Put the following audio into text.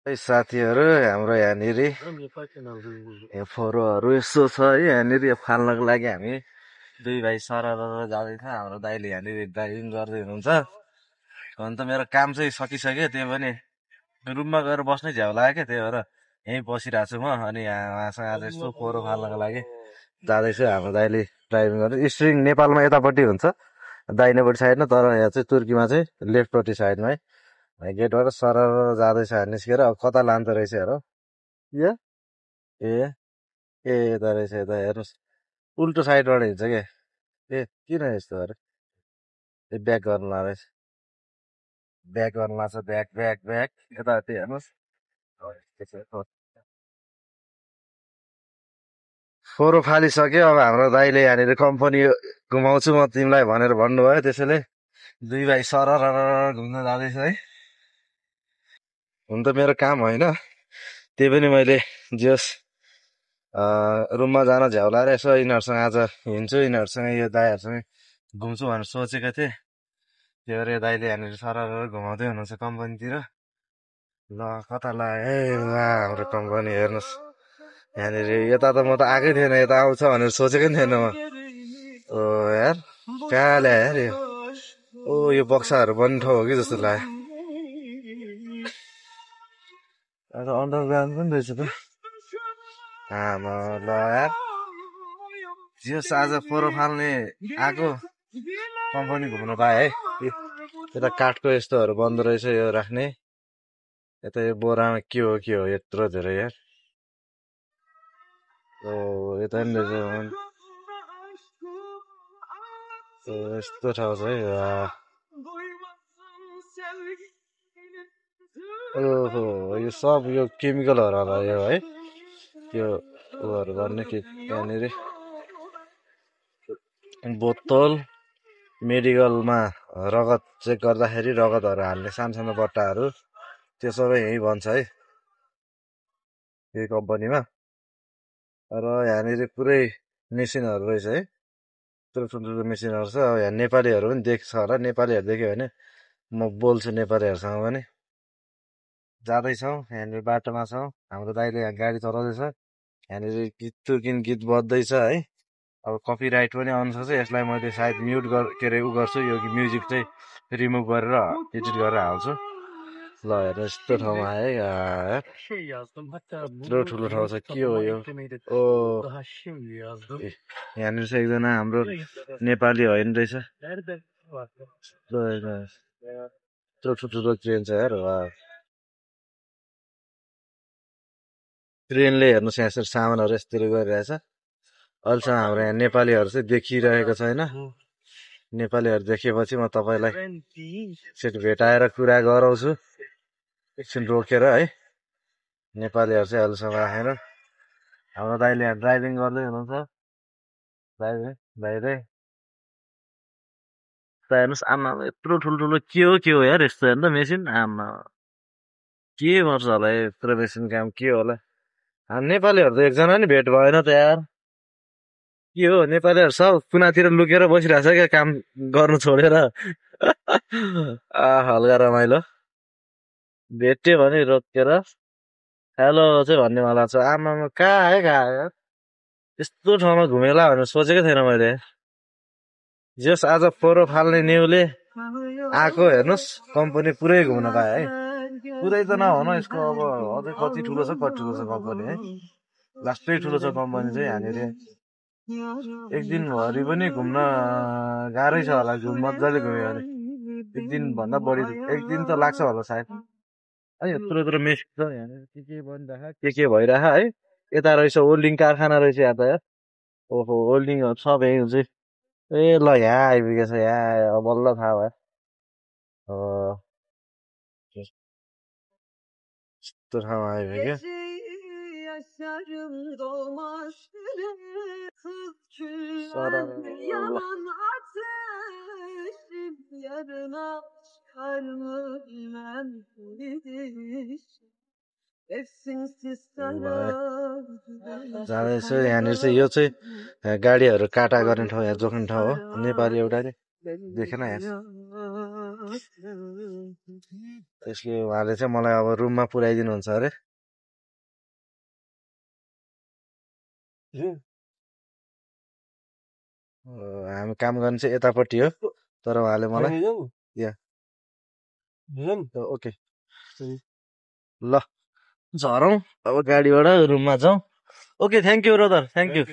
साथीहरू हाम्रो यहाँनिर फोरोहरू यसो छ है यहाँनिर फाल्नको लागि हामी दुई भाइ सरर जाँदैछ हाम्रो दाइले यहाँनिर ड्राइभिङ गर्दै हुनुहुन्छ अन्त मेरो काम चाहिँ सकिसक्यो त्यही पनि रुममा गएर बस्नै झ्याउ लाग्यो क्या त्यही भएर यहीँ बसिरहेको छु म अनि उहाँसँग आज यस्तो फोरो फाल्नको लागि जाँदैछु हाम्रो दाइले ड्राइभिङ गर्दै स्ट्रिङ नेपालमा यतापट्टि हुन्छ दाहिनेपट्टि साइडमा तर यहाँ चाहिँ तुर्कीमा चाहिँ लेफ्टपट्टि साइडमा है गेटबाट सरर जाँदैछ निस्केर अब कता लान्छ रहेछ हेर यो ए ए यता रहेछ यता हेर्नुहोस् उल्टो साइडबाट हिँड्छ क्या ए किन यस्तो अरे ए ब्याक गर्नु लाग्दैछ ब्याक गर्नु लाग्छ ब्याक ब्याक ब्याक यताति हेर्नुहोस् फोरो फालिसक्यो अब हाम्रो दाइले यहाँनिर कम्पनी घुमाउँछु म तिमीलाई भनेर भन्नुभयो त्यसैले दुई भाइ सरर घुम्न जाँदैछ है हुन त मेरो काम होइन त्यही पनि मैले जस रुममा जान झ्याउ लाएर यसो यिनीहरूसँग आज हिँड्छु यिनीहरूसँग यो दाईहरूसँग घुम्छु भनेर सोचेको थिएँ त्यही भएर यो दाइले यहाँनिर सरर घुमाउँदै हुनुहुन्छ कम्पनीतिर ल कता लाग्यो है हाम्रो कम्पनी हेर्नुहोस् यहाँनिर यता त म त आएकै थिएन यता आउँछ भनेर सोचेकै थिएन म ओ यार कहाँ ल्यायो यार यो ओ यो बक्साहरू बन्ने ठाउँ हो कि जस्तो लाग्यो अन्डरग्राउन्ड पनि रहेछ त आमा ल यार जियोस् आज फोरो फाल्ने आएको कम्पनी घुम्न पाएँ है यता काठको यस्तोहरू बन्दो रहेछ यो राख्ने यता यो बोरामा के हो यत्रो धेरै यार ओ यता नि रहेछ यस्तो ठाउँ छ है ओहो यो सब यो केमिकलहरू होला यो है त्यो उहरू गर्ने के यहाँनिर बोतल मेडिकलमा रगत चेक गर्दाखेरि रगतहरू हाल्ने सानो सानो बट्टाहरू त्यो सबै यहीँ बन्छ है यही कम्पनीमा र यहाँनिर पुरै मेसिनहरू रहेछ है ठुल्ठुलो मेसिनहरू छ अब यहाँ नेपालीहरू पनि देख्छ होला नेपालीहरू देख्यो भने म बोल्छु नेपालीहरूसँग पनि जाँदैछौँ यहाँनिर बाटोमा छौँ हाम्रो दाइले यहाँ गाडी चलाउँदैछ यहाँनिर गीत बज्दैछ है अब कपिराइट पनि आउन सक्छ यसलाई मैले सायद म्युट के अरे उ गर्छु यो म्युजिक चाहिँ रिमुभ गरेर एडिट गरेर हाल्छु ल हेर्नु यस्तो ठाउँमा आयो यत्रो ठुलो ठाउँ छ के हो यो ओ यहाँनिर चाहिँ एकजना हाम्रो नेपाली होइन रहेछ यत्रो ठुलो ट्रेन छ यार ट्रेनले हेर्नुहोस् यहाँ यसरी सामानहरू यस्तरी गरिरहेछ अहिलेसम्म हाम्रो यहाँ नेपालीहरू चाहिँ देखिरहेको छैन नेपालीहरू देखेपछि म तपाईँलाई एकचोटि भेटाएर कुरा गराउँछु एकछिन रोकेर है नेपालीहरू चाहिँ अहिलेसम्म आएन हाम्रो दाइले यहाँ ड्राइभिङ गर्दै हुनुहुन्छ दाइले हेर्नुहोस् आमा यत्रो ठुल्ठुलो के हो यार यस्तो हेर्नु त मेसिन आमा के गर्छ होला यत्रो मेसिन काम के होला नेपालीहरू त एकजना नि भेट भएन त यार के हो नेपालीहरू सब कुनातिर लुकेर बसिरहेछ क्या काम गर्नु छोडेर हल्का रमाइलो भेट्यो भने रोकेर हेलो चाहिँ भन्नेवाला छ आमामा कहाँ यार यस्तो ठाउँमा घुमेला भनेर सोचेकै थिएन मैले जस आज फोरो फाल्ने न्युले आएको हेर्नुहोस् कम्पनी पुरै घुम्न पाएँ है पुरै त नहुन यसको अब अझै कति ठुलो छ कम्पनी है लास्टै ठुलो छ कम्पनी चाहिँ यहाँनिर एक दिनभरि पनि घुम्न गाह्रै छ होला मजाले घुम्यो भने एक दिन भन्दा बढी एक दिन त लाग्छ होला सायद है यत्रो मेसिन छ यहाँनिर के बनिरहेको के भइरह है यता रहेछ होल्डिङ कारखाना रहेछ यहाँ त यार ओहो होल्डिङहरू सब यहीँ हुन्छ ए ल यहाँ आइपुगेछ यहाँ बल्ल थाहा भयो यस्तो ठाउँमा आइपुग्यो जाँदैछु यहाँनिर चाहिँ यो चाहिँ गाडीहरू काटा गर्ने ठाउँ यहाँ जोख्ने ठाउँ हो नेपाली एउटा नि देखेन यहाँ त्यसले उहाँले चाहिँ मलाई अब रुममा पुर्याइदिनुहुन्छ अरे हामी काम गर्ने चाहिँ यतापट्टि हो तर उहाँले मलाई या ओके ल झरौँ अब गाडीबाट रुममा जाउँ okay thank you brother thank you